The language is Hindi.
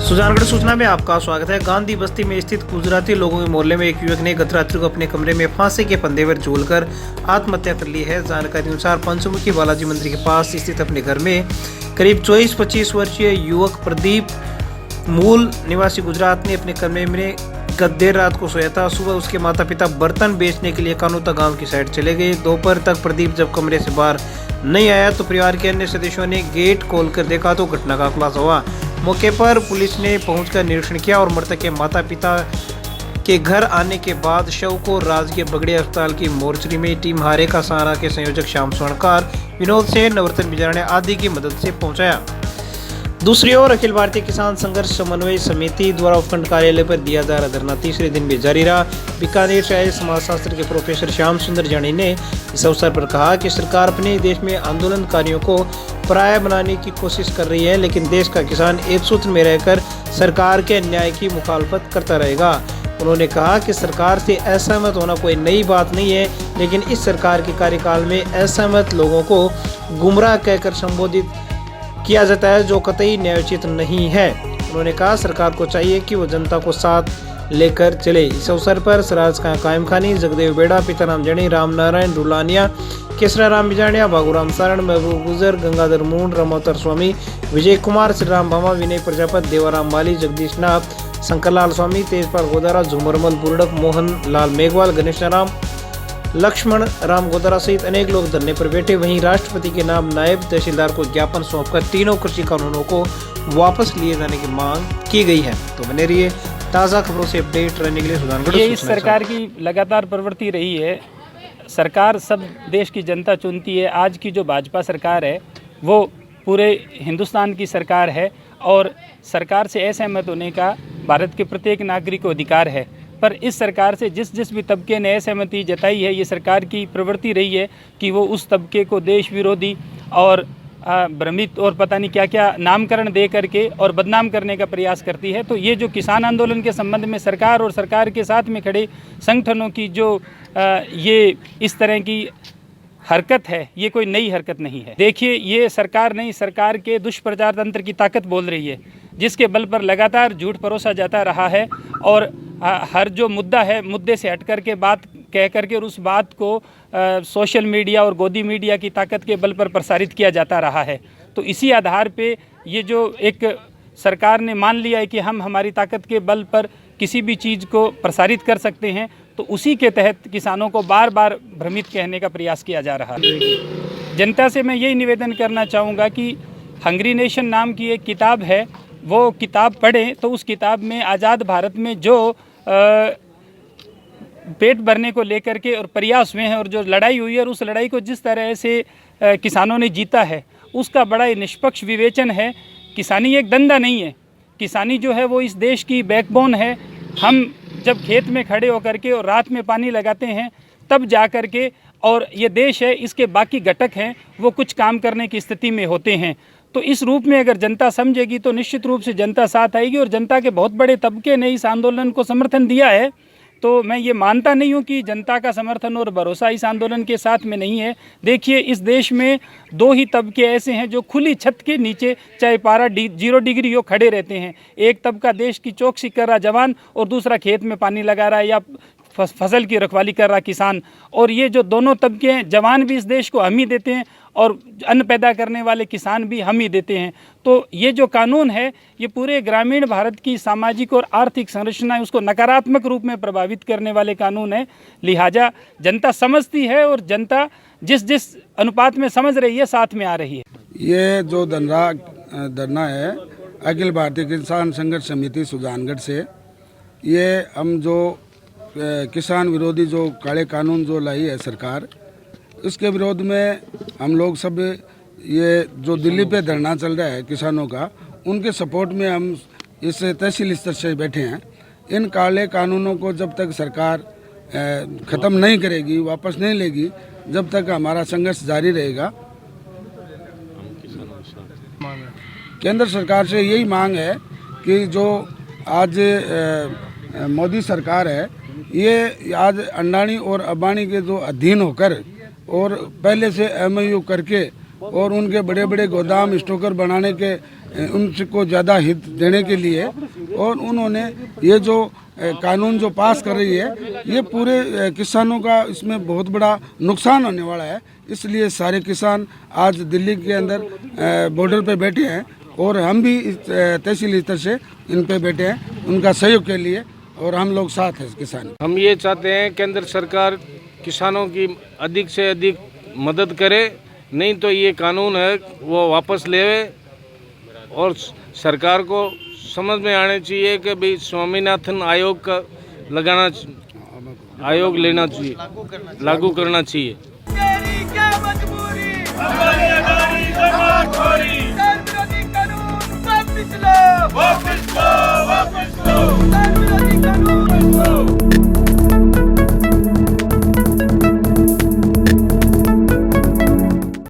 सुजानगढ़ सूचना में आपका स्वागत है। गांधी बस्ती में स्थित गुजराती लोगों के मोहल्ले में एक युवक ने गत रात्रि को अपने कमरे में फांसी के फंदे पर झूलकर आत्महत्या कर ली है। जानकारी अनुसार पंचमुखी बालाजी मंदिर के पास स्थित अपने घर में करीब 24-25 वर्षीय युवक प्रदीप मूल निवासी गुजरात ने अपने कमरे में गत देर रात को सोया था। सुबह उसके माता पिता बर्तन बेचने के लिए कानूता गांव की साइड चले गए। दोपहर तक प्रदीप जब कमरे से बाहर नहीं आया तो परिवार के अन्य सदस्यों ने गेट खोलकर देखा तो घटना का खुलासा हुआ। मौके पर पुलिस ने पहुंचकर निरीक्षण किया और मृतक के माता पिता के घर आने के बाद शव को राजकीय बगड़ी अस्पताल की मोर्चरी में टीम हारे का सहारा के संयोजक श्याम स्वर्णकार, विनोद सेन, नवरत्न बिजारणे आदि की मदद से पहुंचाया। दूसरी ओर अखिल भारतीय किसान संघर्ष समन्वय समिति द्वारा उपखंड कार्यालय पर दिया जा रहा धरना तीसरे दिन भी जारी रहा। बीकानेर से आए समाजशास्त्र के प्रोफेसर श्याम सुंदर जानी ने इस अवसर पर कहा कि सरकार अपने देश में आंदोलनकारियों को पराया बनाने की कोशिश कर रही है, लेकिन देश का किसान एक सूत्र में रहकर सरकार के अन्याय की मुखालफत करता रहेगा। उन्होंने कहा कि सरकार से असहमत होना कोई नई बात नहीं है, लेकिन इस सरकार के कार्यकाल में असहमत लोगों को गुमराह कहकर संबोधित किया जाता है, जो कतई न्यायोचित नहीं है। उन्होंने कहा सरकार को चाहिए कि वो जनता को साथ लेकर चले। इस अवसर पर सराज खां कायम खानी, जगदेव बेड़ा, पिताराम जणी, राम नारायण रुलानिया, केसरा राम बिजाणिया, बाबूराम सारण, महबूब गुजर, गंगाधर मूंड, रमोतर स्वामी, विजय कुमार, श्रीराम भामा, विनय प्रजापत, देवाराम माली, जगदीश नाथ, शंकरलाल स्वामी, तेजपाल गोदारा, झुमरमल बुरडक, मोहन लाल मेघवाल, गणेश राम, लक्ष्मण राम गोदारा सहित अनेक लोग धरने पर बैठे। वहीं राष्ट्रपति के नाम नायब तहसीलदार को ज्ञापन सौंपकर तीनों कृषि कानूनों को वापस लिए जाने की मांग की गई है। तो बने रहिए ताज़ा खबरों से अपडेट रहने के लिए सुजानगढ़। ये इस सरकार की लगातार प्रवृत्ति रही है। सरकार सब देश की जनता चुनती है। आज की जो भाजपा सरकार है वो पूरे हिंदुस्तान की सरकार है और सरकार से असहमत होने का भारत के प्रत्येक नागरिक को अधिकार है। पर इस सरकार से जिस भी तबके ने असहमति जताई है, ये सरकार की प्रवृत्ति रही है कि वो उस तबके को देश विरोधी और भ्रमित और पता नहीं क्या क्या नामकरण दे करके और बदनाम करने का प्रयास करती है। तो ये जो किसान आंदोलन के संबंध में सरकार और सरकार के साथ में खड़े संगठनों की जो ये इस तरह की हरकत है, ये कोई नई हरकत नहीं है। देखिए, ये सरकार नहीं, सरकार के दुष्प्रचार तंत्र की ताकत बोल रही है, जिसके बल पर लगातार झूठ परोसा जाता रहा है और हर जो मुद्दा है मुद्दे से हट करके बात कह करके और उस बात को सोशल मीडिया और गोदी मीडिया की ताकत के बल पर प्रसारित किया जाता रहा है। तो इसी आधार पे ये जो एक सरकार ने मान लिया है कि हम हमारी ताकत के बल पर किसी भी चीज़ को प्रसारित कर सकते हैं, तो उसी के तहत किसानों को बार बार भ्रमित कहने का प्रयास किया जा रहा है। जनता से मैं यही निवेदन करना चाहूँगा कि हंग्री नेशन नाम की एक किताब है, वो किताब पढ़ें तो उस किताब में आज़ाद भारत में जो पेट भरने को लेकर के और प्रयास हुए हैं और जो लड़ाई हुई है और उस लड़ाई को जिस तरह से किसानों ने जीता है, उसका बड़ा ही निष्पक्ष विवेचन है। किसानी एक धंधा नहीं है, किसानी जो है वो इस देश की बैकबोन है। हम जब खेत में खड़े होकर के और रात में पानी लगाते हैं तब जा कर के, और ये देश है इसके बाकी घटक हैं वो कुछ काम करने की स्थिति में होते हैं। तो इस रूप में अगर जनता समझेगी तो निश्चित रूप से जनता साथ आएगी और जनता के बहुत बड़े तबके ने इस आंदोलन को समर्थन दिया है। तो मैं ये मानता नहीं हूँ कि जनता का समर्थन और भरोसा इस आंदोलन के साथ में नहीं है। देखिए, इस देश में दो ही तबके ऐसे हैं जो खुली छत के नीचे चाहे पारा 0 डिग्री हो खड़े रहते हैं। एक तबका देश की चौकसी कर रहा जवान और दूसरा खेत में पानी लगा रहा है या फसल की रखवाली कर रहा किसान। और ये जो दोनों तबके हैं, जवान भी इस देश को हम ही देते हैं और अन्न पैदा करने वाले किसान भी हम ही देते हैं। तो ये जो कानून है ये पूरे ग्रामीण भारत की सामाजिक और आर्थिक संरचना है उसको नकारात्मक रूप में प्रभावित करने वाले कानून है। लिहाजा जनता समझती है और जनता जिस अनुपात में समझ रही है साथ में आ रही है। ये जो धरना है अखिल भारतीय किसान संघर्ष समिति सुजानगढ़ से, ये हम जो किसान विरोधी जो काले कानून जो लाई है सरकार, इसके विरोध में हम लोग सब ये जो दिल्ली पे धरना चल रहा है किसानों का, उनके सपोर्ट में हम इस तहसील स्तर से बैठे हैं। इन काले कानूनों को जब तक सरकार ख़त्म नहीं करेगी, वापस नहीं लेगी, जब तक हमारा संघर्ष जारी रहेगा। केंद्र सरकार से यही मांग है कि जो आज मोदी सरकार है, ये आज अंडानी और अंबानी के जो अधीन होकर और पहले से MOU करके और उनके बड़े बड़े गोदाम स्टोकर बनाने के उनको ज़्यादा हित देने के लिए, और उन्होंने ये जो कानून जो पास कर रही है ये पूरे किसानों का इसमें बहुत बड़ा नुकसान होने वाला है। इसलिए सारे किसान आज दिल्ली के अंदर बॉर्डर पे बैठे हैं और हम भी तहसील स्तर से इन पे बैठे हैं उनका सहयोग के लिए, और हम लोग साथ हैं किसान। हम ये चाहते हैं केंद्र सरकार किसानों की अधिक से अधिक मदद करे, नहीं तो ये कानून है वो वापस ले, और सरकार को समझ में आना चाहिए कि भाई स्वामीनाथन आयोग का आयोग लेना चाहिए, लागू करना चाहिए। तेरी क्या मजबूरी, हमारी आजादी जमाखोरी, विरोधी कानून वापस लो।